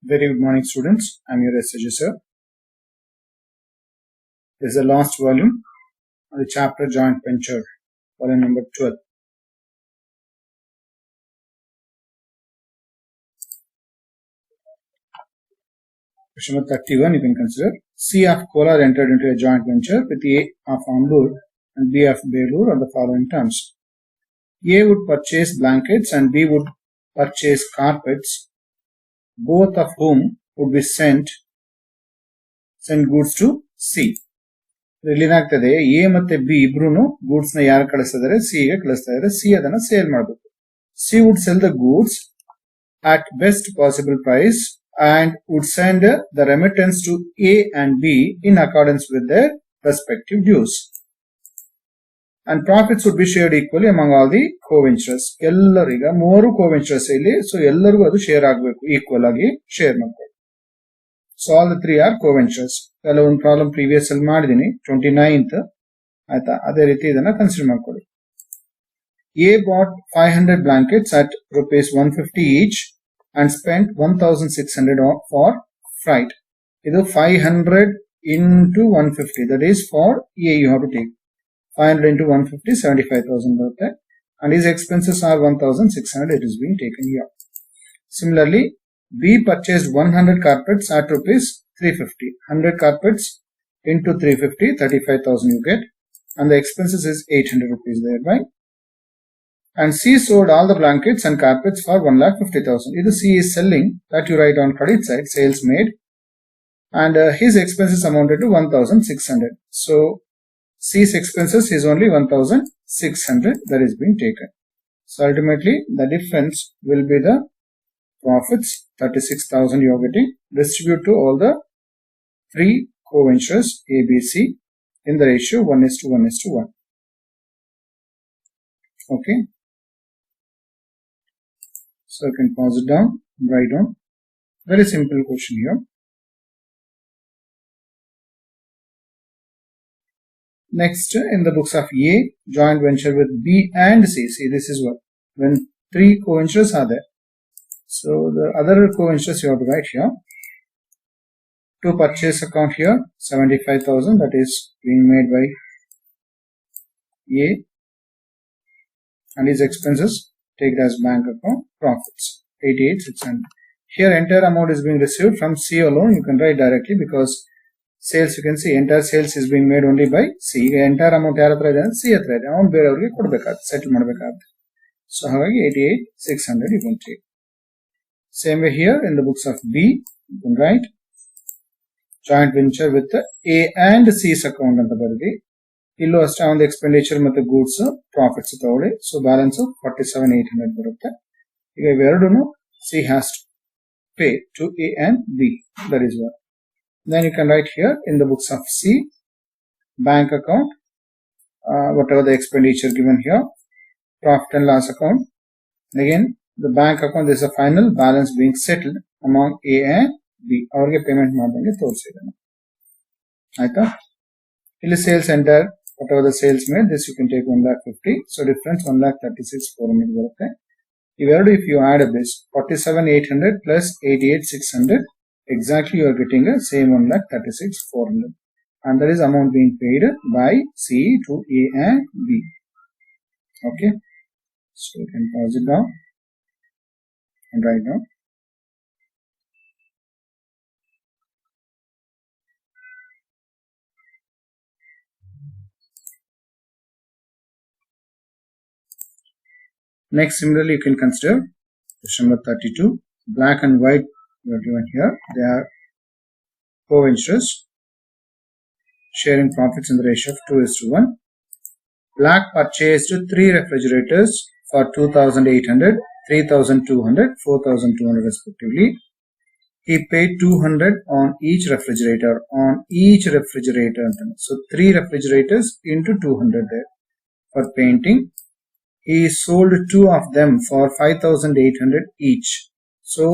Very good morning, students. I'm your SJ sir. This is the last volume of the chapter Joint Venture, volume number 12. Question number 31, you can consider. C of Kolar entered into a joint venture with A of Ambur and B of Belur on the following terms. A would purchase blankets and B would purchase carpets, both of whom would be send goods to C. ಇಲ್ಲೇನಾಗ್ತದೆ A ಮತ್ತೆ B ಇಬ್ರು goods ನ ಯಾರು ಕಳಿಸ್ತಿದ್ದಾರೆ C ಗೆ ಕಳಿಸ್ತಾ ಇದ್ದಾರೆ C ಅದನ್ನ sale ಮಾಡಬೇಕು C would sell the goods at best possible price and would send the remittance to A and B in accordance with their respective dues. And profits would be shared equally among all the co-ventures. ಎಲ್ಲರಿಗ ಮೂರು co-ventures ಇಲ್ಲಿ so ಎಲ್ಲರಿಗೂ ಅದು share ಆಗಬೇಕು equal ಆಗಿ share ಮಾಡಬೇಕು. So all the three are co-ventures. ಕೆಲವೊಂದು problem previous ಅಲ್ಲಿ ಮಾಡಿದೀನಿ 29th ಆಯ್ತಾ ಅದೇ ರೀತಿ ಇದನ್ನ ಕನ್ಸಿಡರ್ ಮಾಡ್ಕೊಳ್ಳಿ. A bought 500 blankets at rupees 150 each and spent 1,600 for freight. This is 500 into 150. That is for A you have to take. 500 into 150, 75,000. And his expenses are 1,600. It is being taken here. Similarly, B purchased 100 carpets at rupees 350. 100 carpets into 350, 35,000 you get. And the expenses is 800 rupees thereby. And C sold all the blankets and carpets for 1,50,000. Either C is selling, that you write on credit side, sales made. And his expenses amounted to 1,600. So C's expenses is only 1,600 that is being taken. So ultimately the difference will be the profits, 36,000 you are getting. Distribute to all the three co-ventures A, B, C in the ratio 1:1:1. Okay. So you can pause it down, write down. Very simple question here. Next, in the books of A, joint venture with B and C. See, this is what when three co-ventures are there. So the other co-ventures you have to write here. To purchase account here, 75,000 that is being made by A, and his expenses take as bank account profits 88,600. Here entire amount is being received from C alone. You can write directly because sales you can see entire sales is being made only by C. Entire amount ಯಾರ ಹತ್ರ ಇದೆ C ಹತ್ರ ಇದೆ ಅವನು ಬೇರೆಯವರಿಗೆ ಕೊಡಬೇಕಾಗುತ್ತೆ settle ಮಾಡಬೇಕಾಗುತ್ತೆ. So ಹಾಗಾಗಿ 88,600 you can take. Same way here in the books of B you can write joint venture with A and C's account ಅಂತ ಬರೆದಿ ಇಲ್ಲೂ ಅಷ್ಟೇ ಒಂದು ಎಕ್ಸ್ಪೆಂಡಿಚರ್ ಮತ್ತೆ ಗೂಡ್ಸ್ ಪ್ರಾಫಿಟ್ಸ್ ತಗೊಳ್ಳಿ ಸೊ ಬ್ಯಾಲೆನ್ಸ್ 47,800 ಬರುತ್ತೆ ಈಗ ಇವೆರಡೂ C has to pay to A and B that is what then you can write here in the books of C bank account whatever the expenditure given here profit and loss account again the bank account this a final balance being settled among A and B ಅವ್ರಿಗೆ payment ಮಾಡ್ದಂಗೆ ತೋರಿಸಿದ್ದಾನೆ ಆಯ್ತಾ ಇಲ್ಲಿ sales enter whatever the sales made, this you can take 1,50,000. So difference 1,36,400 ಬರುತ್ತೆ. ಇವೆರಡು if you add this 47,800 plus 88,600, exactly you are getting a same 1,36,400, and that is amount being paid by C to A and B. Okay, so you can pause it down and write down. Next, similarly, you can consider question number 32. Black and white you are given here. They are co-ventures sharing profits in the ratio of 2:1. Black purchased 3 refrigerators for 2,800, 3,200, 4,200 respectively. He paid 200 on each refrigerator. So 3 refrigerators into 200 there. For painting, he sold 2 of them for 5,800 each. So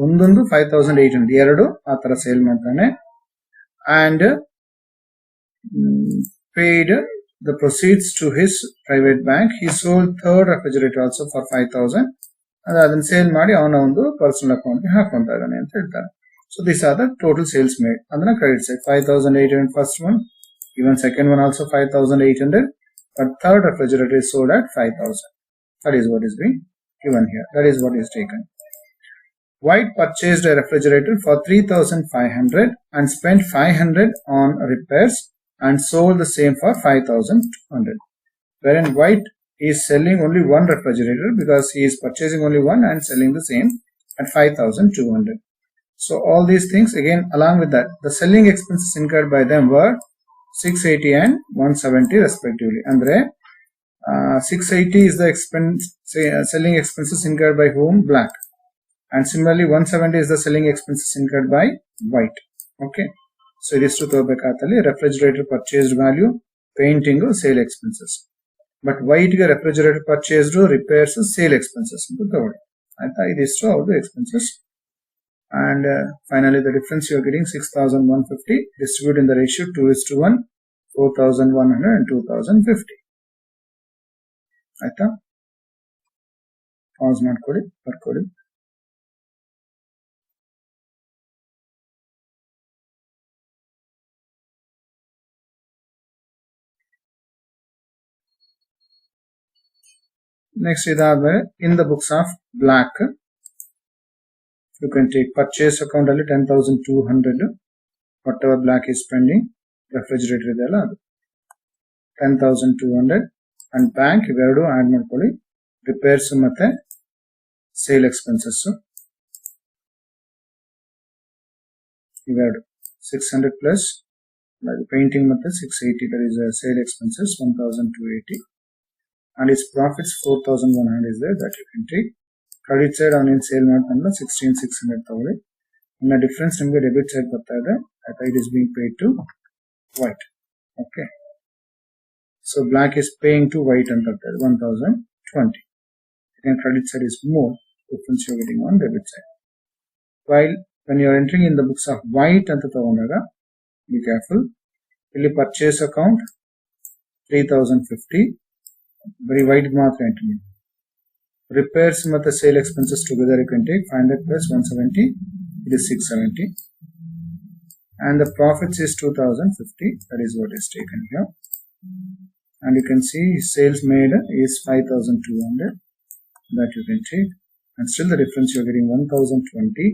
ಒಂದೊಂದು 5,800 ಎರಡು ಆ ತರ sale ಮಾಡ್ತಾನೆ and paid the proceeds to his private bank. He sold third refrigerator also for 5,000 ಅದನ್ನ sale ಮಾಡಿ ಅವನ ಒಂದು personal ಅಕೌಂಟ್ಗೆ ಹಾಕೊಂತ ಇದ್ದಾನೆ ಅಂತ ಹೇಳ್ತಾರೆ. So this are the total sales made. ಅದನ್ನ credit side 5,800 first one, even second one also 5,800, but third refrigerator is sold at 5,000. That is what is being given here. That is what is taken. White purchased a refrigerator for 3,500 and spent 500 on repairs and sold the same for 5,200. Wherein White is selling only one refrigerator because he is purchasing only one and selling the same at 5,200. So all these things, again along with that, the selling expenses incurred by them were 680 and 170 respectively. Andre 680 is the selling expenses incurred by whom? Black. And similarly 170 is the selling expenses incurred by White. Okay, so it is to tobekatali refrigerator purchased value, painting sale expenses, but White ga refrigerator purchased repairs sale expenses anta togoli. Aita it is to all the expenses. And finally the difference you are getting 6,150 distributed in the ratio 2:1, 4,100 and 2,050. ಆಯ್ತಾ, pass ಮಾಡ್ಕೊಳ್ಳಿ, ಬರ್ಕೊಳ್ಳಿ. Next ಇದಾದ್ಮೇಲೆ in the books of Black you can take purchase account ಅಲ್ಲಿ 10,200, whatever Black is spending refrigerator ಇದೆಲ್ಲ ಅದು 10,200, and bank ಇವೆರಡು add ಮಾಡ್ಕೊಳ್ಳಿ, repairs ಮತ್ತೆ ಸೇಲ್ ಎಕ್ಸ್ಪೆನ್ಸಸ್ ಇವೆರಡು 600 ಪ್ಲಸ್ painting ಮತ್ತೆ 680, that is sale expenses 1,280, and its profits 4,100 is there, that you can take. Credit side ಅವನೇನು sale ಮಾಡ್ತಾನಲ್ಲ 16,600 ತಗೊಳ್ಳಿ. ಇನ್ನು ಡಿಫ್ರೆನ್ಸ್ ನಿಮಗೆ ಡೆಬಿಟ್ ಸೈಡ್ ಬರ್ತಾ ಇದೆ, it is being paid to White. Okay, so Black is paying to White ಅಂತ ಬರ್ತಾ ಇದೆ 1,020, and credit side is more, difference you are getting on debit side. While when you are entering in the books of White ಅಂತ ತಗೊಂಡಾಗ be careful, ಇಲ್ಲಿ purchase account 3,050 ಬರೀ White ಮಾತ್ರ entry ಮಾಡಿ. Repairs ಮತ್ತು sale expenses together you can take 500 plus 170, it is 670, and the profits is 2,050, that is what is taken here. And you can see sales made is 5,200, that you can take, and still the difference you are getting 1,020,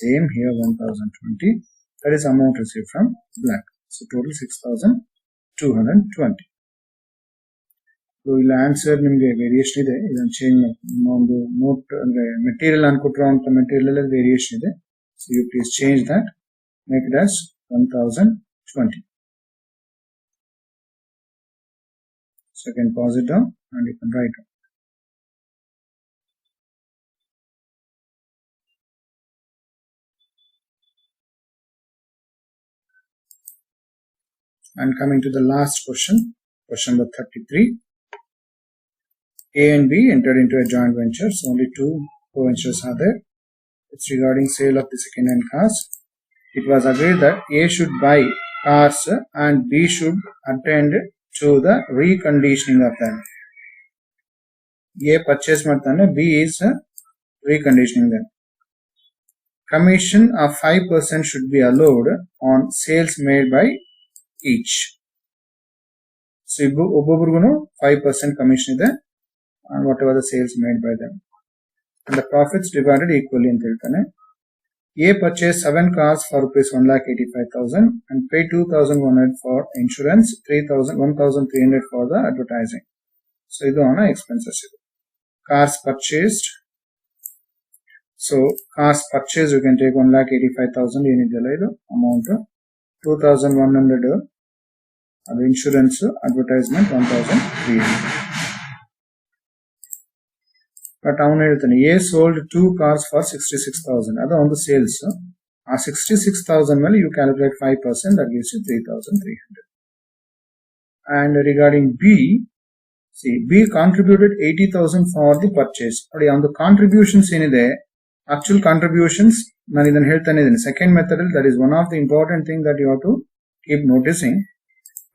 same here 1,020, that is amount received from Black. So total 6,220. ಇಲ್ಲಿ answer ನಿಮಗೆ variation ಇದೆ, ಇದನ್ನು change ಒಂದು note ಅಂದ್ರೆ material ಅನ್ಕೊಟ್ಟಿರುವಂತ material ಅಲ್ಲಿ variation ಇದೆ. So you please change that, make it as 1,020. So you can pause it down and you can write down. And coming to the last question, question number 33. A and B entered into a joint venture, so only two co-ventures are there. It's regarding sale of the second-hand cars. It was agreed that A should buy cars and B should attend to the reconditioning of them. A purchase ಮಾಡ್ತಾನೆ, B is reconditioning them. Commission of 5% should be allowed on sales made by each. So ಒಬ್ಬೊಬ್ರಿಗೂ 5% commission ಇದೆ on whatever the sales made by them, and the profits divided equally ಅಂತ ಹೇಳ್ತಾನೆ. A purchased 7 cars for rupees 1,85,000 and paid 2,100 for insurance, 1,300 for the advertising. So ಇದು ಅವನ expenses ಇದೆ. Cars purchased, so cars purchased you can take 1,85,000 ಏನಿದೆಯಲ್ಲ ಇದು amount, 2,100 ಅದು insurance, advertisement 1,300. But ಅವನು ಹೇಳ್ತಾನೆ ಎ ಸೋಲ್ಡ್ 2 cars for 66,000, ಅದು ಒಂದು ಸೇಲ್ಸ್. ಆ 66,000 ಮೇಲೆ you calculate 5%, that gives you 3,300. And regarding B, see B contributed 80,000 for the purchase. ನೋಡಿ ಒಂದು ಕಾಂಟ್ರಿಬ್ಯೂಷನ್ಸ್ ಏನಿದೆ, actual contributions ನಾನು ಇದನ್ನು ಹೇಳ್ತಾನೆ ಇದ್ದೀನಿ ಸೆಕೆಂಡ್ ಮೆಥಡ್ ಅಲ್ಲಿ. that is one of the important thing that you have to keep noticing.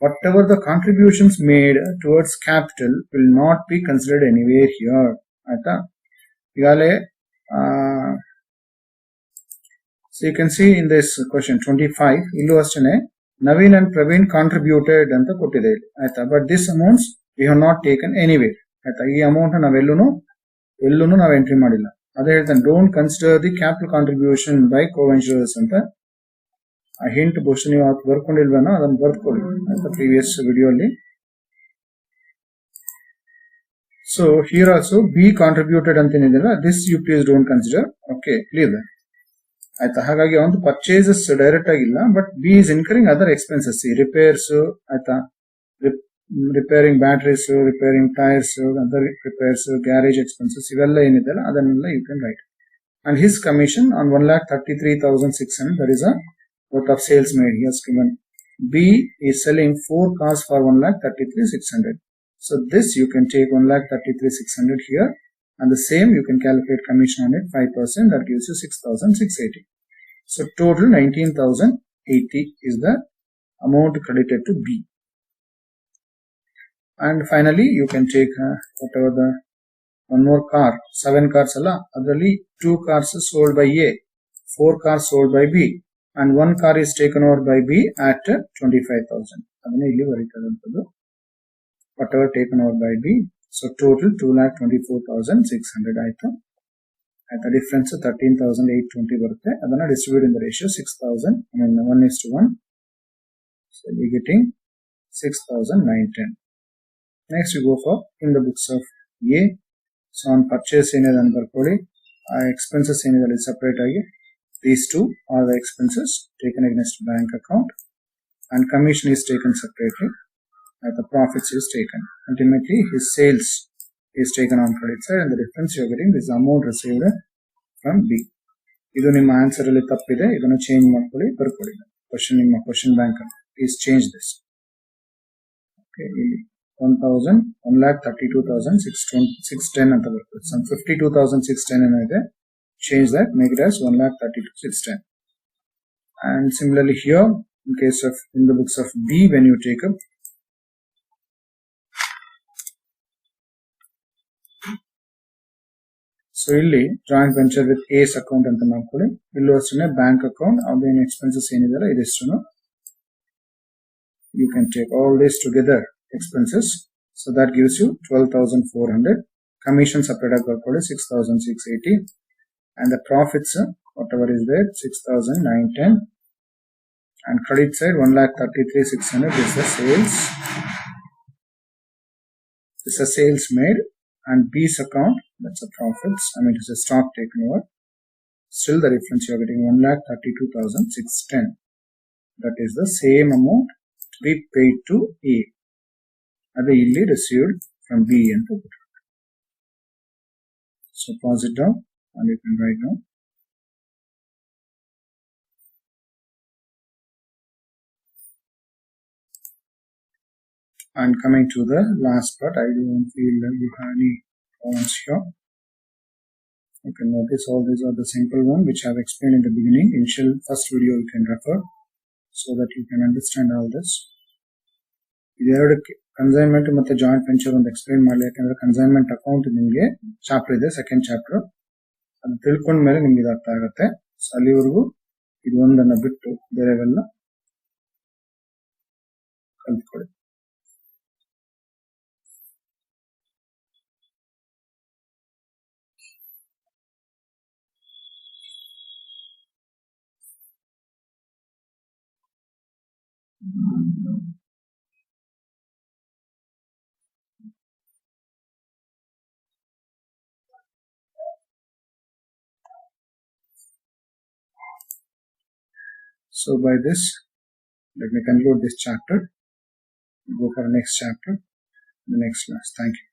Whatever the contributions made towards capital will not be considered anywhere here. ಆಯ್ತಾ, So you can see in this question 25 illu astane Naveen and Praveen contributed anta kottide aita, but this amounts we have not taken anywhere aita. Ee amount na ellunu ನಾವು entry ಮಾಡಿಲ್ಲ. ಅದೇ ಹೇಳ್ತಾನೆ don't consider the capital contribution by co-venturers ಅಂತ. ಆ hint ಬಹುಶಃ ನೀವು ಬರ್ಕೊಂಡಿಲ್ವೇನೋ ಅದನ್ನು ಬರ್ಕೊಳ್ಳಿ ಅಂತ ಪ್ರೀವಿಯಸ್ ವಿಡಿಯೋ ಅಲ್ಲಿ. So here also B contributed ಅಂತ ಏನಿದೆಯಲ್ಲ, this you please don't consider. Okay, leave that. ಆಯ್ತಾ. ಹಾಗಾಗಿ ಒಂದು ಪರ್ಚೇಸಸ್ ಡೈರೆಕ್ಟ್ ಆಗಿಲ್ಲ, but B is incurring other expenses, repairs ಆಯ್ತಾ, repairing batteries, repairing tyres, other repairs, garage expenses ಇವೆಲ್ಲ ಏನಿದೆಯಲ್ಲ ಅದನ್ನೆಲ್ಲ you can write. And his commission on 1,33,600, that is a worth of sales made. He has given B is selling 4 cars for 1,33,600. So this you can take 1,33,600 here, and the same you can calculate commission on it 5%, that gives you 6,680. So total 19,080 is the amount credited to B. And finally you can take whatever the one more car, 7 cars alla, adralli 2 cars sold by A, 4 cars sold by B, and 1 car is taken over by B at 25,000. adana illi varitadantadu whatever taken over by B. So total 2,24,600 ಆಯ್ತು. ಆಯ್ತಾ, difference 13,820 ಬರುತ್ತೆ. ಅದನ್ನ distribute in the ratio 6,000, I mean 1:1. So we getting 6,910. Next you go for in the books of A. So on purchase ಏನಿದೆ ಅಂತ ಬರ್ಕೊಳ್ಳಿ. ಆ expenses ಏನಿದೆ separate ಆಗಿ, these two are the expenses taken against bank account, and commission is taken separately. The profits is taken. Ultimately his sales is taken on credit side, and the difference you are getting is amount received from B. Idu nimma answer alli tappide, idannu change ಮಾಡ್ಕೊಳ್ಳಿ, ಬರ್ಕೊಳ್ಳಿ. Question ನಿಮ್ಮ question bank please change this. Okay, ಇಲ್ಲಿ 1,32,610 ಅಂತ ಬರ್ತದೆ. Some 52,610 ಏನಿದೆ, change that, make it as 1,32,610. And similarly here in case of in the books of B, when you take up so ಇಲ್ಲಿ joint venture with as account ಅಂತ ಮಾಡ್ಕೊಳ್ಳಿ. ಇಲ್ಲೂ ಅಷ್ಟೇ bank account, ಅದೇನು ಎಕ್ಸ್ಪೆನ್ಸಸ್ ಏನಿದೆಯಲ್ಲ ಇದಿಷ್ಟು you can take all this together expenses. So that gives you 12,400. Commission separate ಆಗಿ ಬರ್ಕೊಳ್ಳಿ 6,680, and the profits whatever is there 6,910, and credit side 1,33,600 is the sales. This is a sales made, and B's account, that's a profits, I mean it is a stock taken over. Still the difference you are getting 1,32,610. That is the same amount to be paid to A. Adu illi received from B and to put. So pause it down and you can write down. And coming to the last part, I don't feel that you have any points here. You can notice all these are the simple one which I have explained in the beginning. Initial first video you can refer so that you can understand all this. ಇದೆರಡು consignment ಮತ್ತೆ joint venture ಒಂದು explain ಮಾಡಲಿ, ಯಾಕಂದ್ರೆ consignment account ನಿಮಗೆ chapter ಇದೆ, second chapter. ಅದು ತಿಳ್ಕೊಂಡ ಮೇಲೆ ನಿಮ್ಗೆ ಇದು ಅರ್ಥ ಆಗುತ್ತೆ. ಸೊ ಅಲ್ಲಿವರೆಗೂ ಇದು ಒಂದನ್ನು ಬಿಟ್ಟು ಬೇರೆವೆಲ್ಲ ಕಲ್ತ್ಕೊಳ್ಳಿ. So by this, let me conclude this chapter. Go for the next chapter, the next class. Thank you.